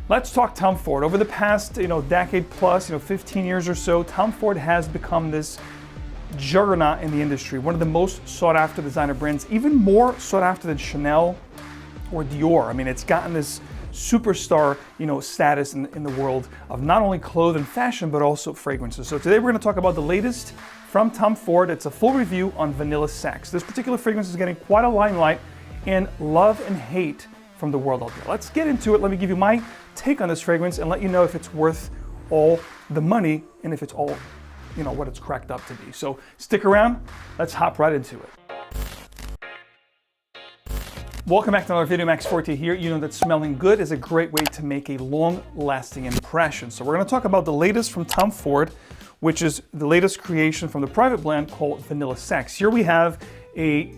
Let's talk Tom Ford. Over the past, decade plus, 15 years or so, Tom Ford has become this juggernaut in the industry, one of the most sought after designer brands, even more sought after than Chanel or Dior. I mean, it's gotten this superstar, status in the world of not only clothes and fashion, but also fragrances. So today we're going to talk about the latest from Tom Ford. It's a full review on Vanilla Sex. This particular fragrance is getting quite a limelight and love and hate from the world out there. Let's get into it. Let me give you my take on this fragrance and let you know if it's worth all the money and if it's all, what it's cracked up to be. So stick around. Let's hop right into it. Welcome back to another video. Max Forte here. You know that smelling good is a great way to make a long-lasting impression. So we're going to talk about the latest from Tom Ford, which is the latest creation from the private blend called Vanilla Sex. Here we have a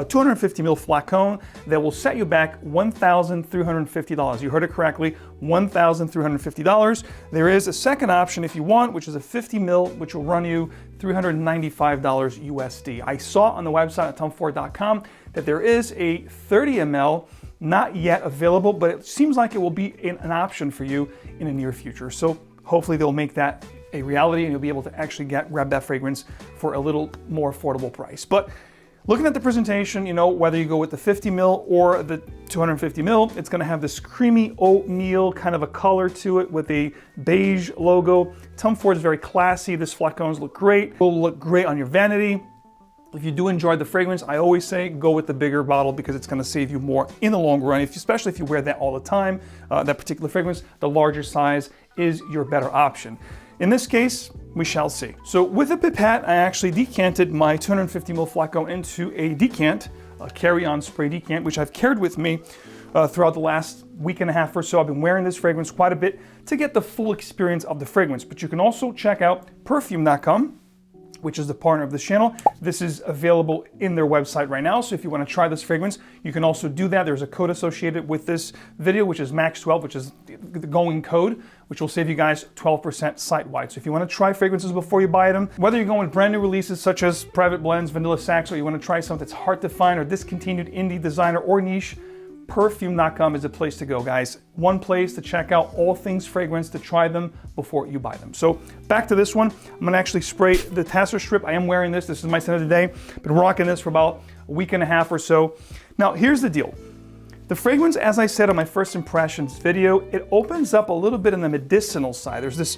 250 ml flacon that will set you back $1,350. You heard it correctly, $1,350. There is a second option if you want, which is a 50 ml, which will run you $395 USD. I saw on the website at tomford.com that there is a 30 ml, not yet available, but it seems like it will be an option for you in the near future. So hopefully they'll make that a reality and you'll be able to actually grab that fragrance for a little more affordable price. But looking at the presentation, whether you go with the 50 ml or the 250 ml, it's gonna have this creamy oatmeal kind of a color to it with a beige logo. Tom Ford is very classy. This flacons look great. Will look great on your vanity. If you do enjoy the fragrance, I always say go with the bigger bottle because it's gonna save you more in the long run, especially if you wear that all the time. That particular fragrance, the larger size is your better option. In this case, we shall see. So with a pipette, I actually decanted my 250 ml flacon into a decant, a carry-on spray decant, which I've carried with me throughout the last week and a half or so. I've been wearing this fragrance quite a bit to get the full experience of the fragrance. But you can also check out perfume.com, which is the partner of this channel. This is available in their website right now. So if you want to try this fragrance, you can also do that. There's a code associated with this video, which is MAX12, which is the going code, which will save you guys 12% site-wide. So if you want to try fragrances before you buy them, whether you're going with brand new releases such as private blends, Vanilla Sex, or you want to try something that's hard to find or discontinued indie designer or niche, perfume.com is a place to go, guys. One place to check out all things fragrance, to try them before you buy them. So back to this one. I'm gonna actually spray the tassel strip. I am wearing this. This is my scent of the day. Been rocking this for about a week and a half or so. Now, here's the deal. The fragrance, as I said on my first impressions video, it opens up a little bit on the medicinal side. There's this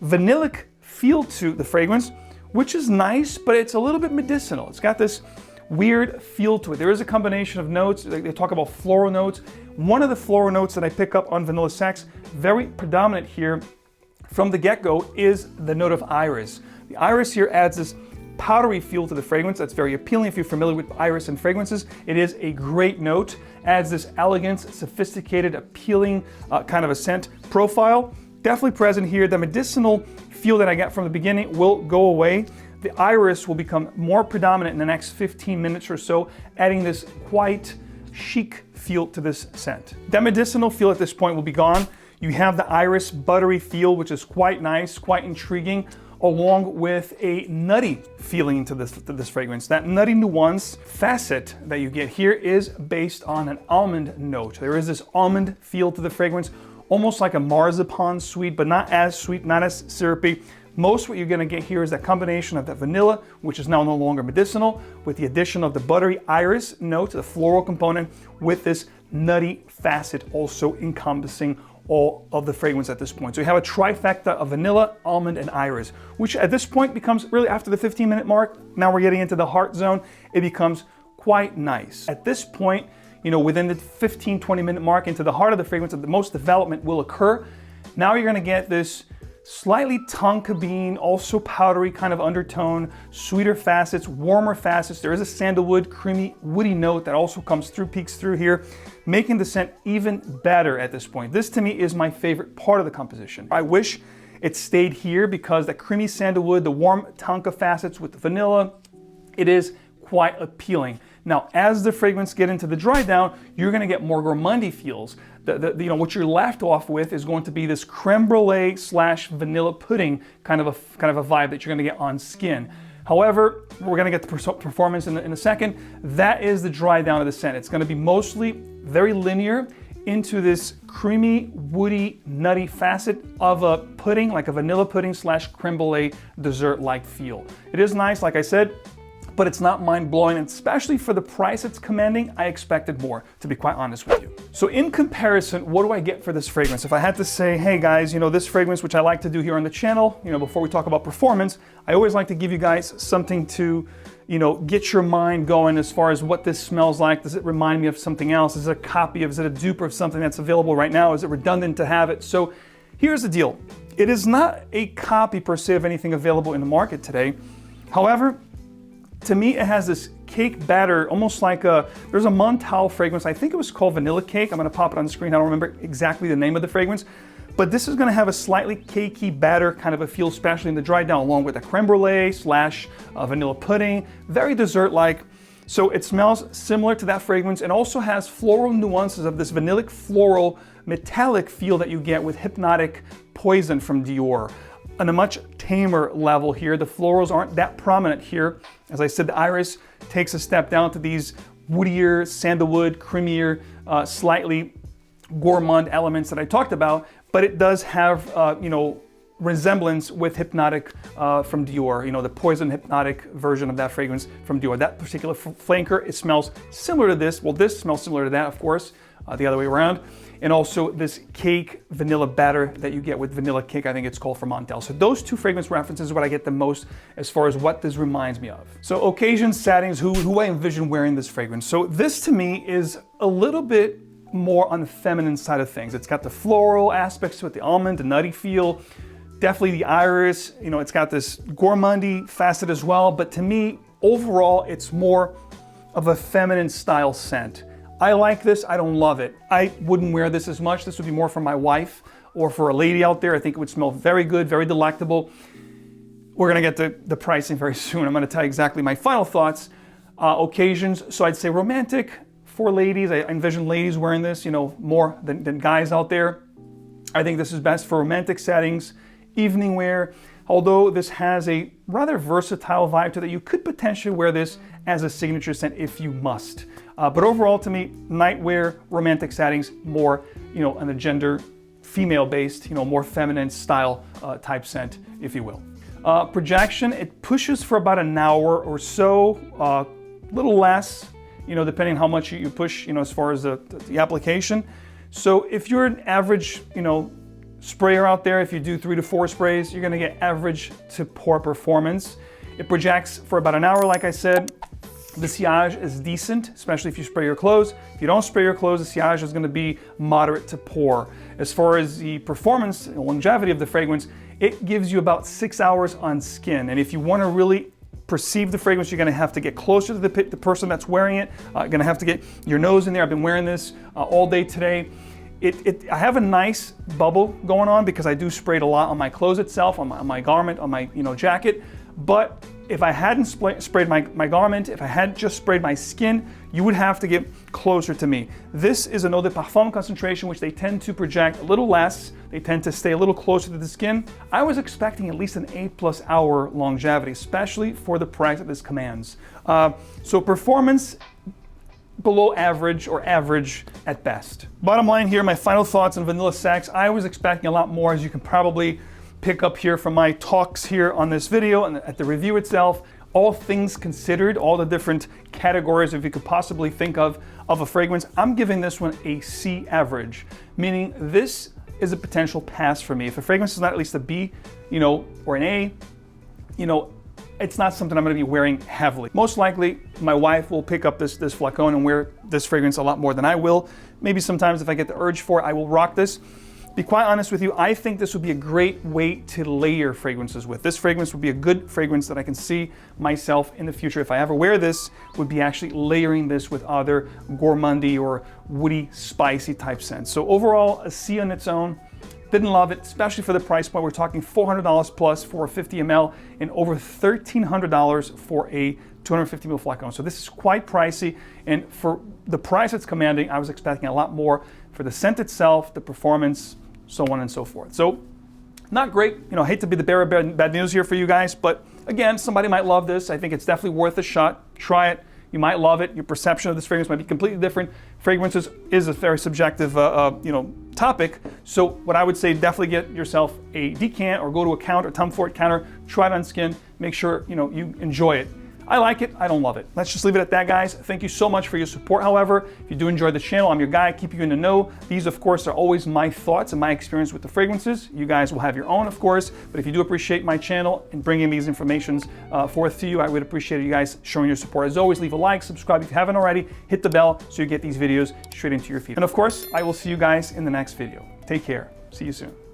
vanillic feel to the fragrance, which is nice, but it's a little bit medicinal. It's got this weird feel to it. There is a combination of notes. They talk about floral notes. One of the floral notes that I pick up on Vanilla Sex, very predominant here from the get-go, is the note of iris. The iris here adds this powdery feel to the fragrance that's very appealing. If you're familiar with iris and fragrances, it is a great note. Adds this elegance, sophisticated, appealing kind of a scent profile. Definitely present here. The medicinal feel that I got from the beginning will go away. The iris will become more predominant in the next 15 minutes or so, adding this quite chic feel to this scent. That medicinal feel at this point will be gone. You have the iris buttery feel, which is quite nice, quite intriguing, along with a nutty feeling to this fragrance. That nutty nuance facet that you get here is based on an almond note. There is this almond feel to the fragrance, almost like a marzipan sweet, but not as sweet, not as syrupy. Most what you're gonna get here is that combination of that vanilla, which is now no longer medicinal, with the addition of the buttery iris note, the floral component, with this nutty facet also encompassing all of the fragrance at this point. So you have a trifecta of vanilla, almond, and iris, which at this point becomes really after the 15-minute mark. Now we're getting into the heart zone. It becomes quite nice. At this point, within the 15-20 minute mark into the heart of the fragrance, the most development will occur. Now you're gonna get this slightly tonka bean, also powdery kind of undertone, sweeter facets, warmer facets. There is a sandalwood, creamy, woody note that also comes through, peeks through here, making the scent even better at this point. This to me is my favorite part of the composition. I wish it stayed here because the creamy sandalwood, the warm tonka facets with the vanilla, it is quite appealing. Now, as the fragrance get into the dry down, you're gonna get more gourmandy feels. What you're left off with is going to be this creme brulee / vanilla pudding kind of a vibe that you're gonna get on skin. However, we're gonna get the performance in a second. That is the dry down of the scent. It's gonna be mostly very linear into this creamy, woody, nutty facet of a pudding, like a vanilla pudding / creme brulee dessert-like feel. It is nice, like I said, but it's not mind-blowing, and especially for the price it's commanding, I expected more, to be quite honest with you. So in comparison, what do I get for this fragrance? If I had to say, hey guys, this fragrance, which I like to do here on the channel, before we talk about performance, I always like to give you guys something to, get your mind going as far as what this smells like. Does it remind me of something else? Is it a copy of, is it a dupe of something that's available right now? Is it redundant to have it? So here's the deal. It is not a copy per se of anything available in the market today. However, to me, it has this cake batter, almost like there's a Montal fragrance. I think it was called Vanilla Cake. I'm gonna pop it on the screen. I don't remember exactly the name of the fragrance, but this is gonna have a slightly cakey batter kind of a feel, especially in the dry down, along with a creme brulee / vanilla pudding, very dessert-like. So it smells similar to that fragrance and also has floral nuances of this vanillic floral metallic feel that you get with Hypnotic Poison from Dior. On a much tamer level here. The florals aren't that prominent here. As I said, the iris takes a step down to these woodier, sandalwood, creamier, slightly gourmand elements that I talked about, but it does have, resemblance with Hypnotic from Dior, the Poison Hypnotic version of that fragrance from Dior. That particular flanker, it smells similar to this. Well, this smells similar to that, of course, the other way around. And also this cake vanilla batter that you get with Vanilla Cake, I think it's called, from Montal. So those two fragrance references is what I get the most as far as what this reminds me of. So occasions, settings, who I envision wearing this fragrance. So this to me is a little bit more on the feminine side of things. It's got the floral aspects to it, the almond, the nutty feel, definitely the iris, it's got this gourmandy facet as well. But to me, overall, it's more of a feminine style scent. I like this, I don't love it. I wouldn't wear this as much. This would be more for my wife or for a lady out there. I think it would smell very good, very delectable. We're gonna get the pricing very soon. I'm gonna tell you exactly my final thoughts. Occasions, so I'd say romantic for ladies. I envision ladies wearing this, more than guys out there. I think this is best for romantic settings, evening wear. Although this has a rather versatile vibe to it, you could potentially wear this as a signature scent if you must. But overall, to me, nightwear, romantic settings, more, on the gender, female-based, more feminine style type scent, if you will. Projection, it pushes for about an hour or so, a little less, depending on how much you push, as far as the application. So if you're an average, sprayer out there, if you do 3 to 4 sprays, you're gonna get average to poor performance. It projects for about an hour, like I said. The sillage is decent, especially if you spray your clothes. If you don't spray your clothes, the sillage is gonna be moderate to poor. As far as the performance and longevity of the fragrance, it gives you about 6 hours on skin. And if you wanna really perceive the fragrance, you're gonna have to get closer to the person that's wearing it. Gonna have to get your nose in there. I've been wearing this all day today. I have a nice bubble going on because I do spray it a lot on my clothes itself, on my garment, on my jacket. But if I hadn't sprayed my garment, if I had just sprayed my skin, you would have to get closer to me. This is an eau de parfum concentration, which they tend to project a little less. They tend to stay a little closer to the skin. I was expecting at least an 8+ hour longevity, especially for the price that this commands. So performance, below average or average at best. Bottom line here, my final thoughts on Vanilla Sex. I was expecting a lot more, as you can probably pick up here from my talks here on this video and at the review itself. All things considered, all the different categories if you could possibly think of a fragrance, I'm giving this one a C average, meaning this is a potential pass for me. If a fragrance is not at least a B, or an A, it's not something I'm gonna be wearing heavily. Most likely, my wife will pick up this flacon and wear this fragrance a lot more than I will. Maybe sometimes if I get the urge for it, I will rock this. Be quite honest with you, I think this would be a great way to layer fragrances with. This fragrance would be a good fragrance that I can see myself in the future, if I ever wear this, would be actually layering this with other gourmandy or woody, spicy type scents. So overall, a C on its own. Didn't love it, especially for the price point. We're talking $400 plus for a 50 ml and over $1,300 for a 250 ml flacon. So this is quite pricey, and for the price it's commanding, I was expecting a lot more for the scent itself, the performance, so on and so forth. So not great, hate to be the bearer of bad news here for you guys, but again, somebody might love this. I think it's definitely worth a shot. Try it, You might love it. Your perception of this fragrance might be completely different. Fragrances is a very subjective, topic. So what I would say, definitely get yourself a decant or go to a counter, Tom Ford counter, try it on skin, make sure you enjoy it. I like it, I don't love it. Let's just leave it at that, guys. Thank you so much for your support, however. If you do enjoy the channel, I'm your guy, keep you in the know. These, of course, are always my thoughts and my experience with the fragrances. You guys will have your own, of course, but if you do appreciate my channel and bringing these informations forth to you, I would appreciate you guys showing your support. As always, leave a like, subscribe if you haven't already, hit the bell so you get these videos straight into your feed. And of course, I will see you guys in the next video. Take care. See you soon.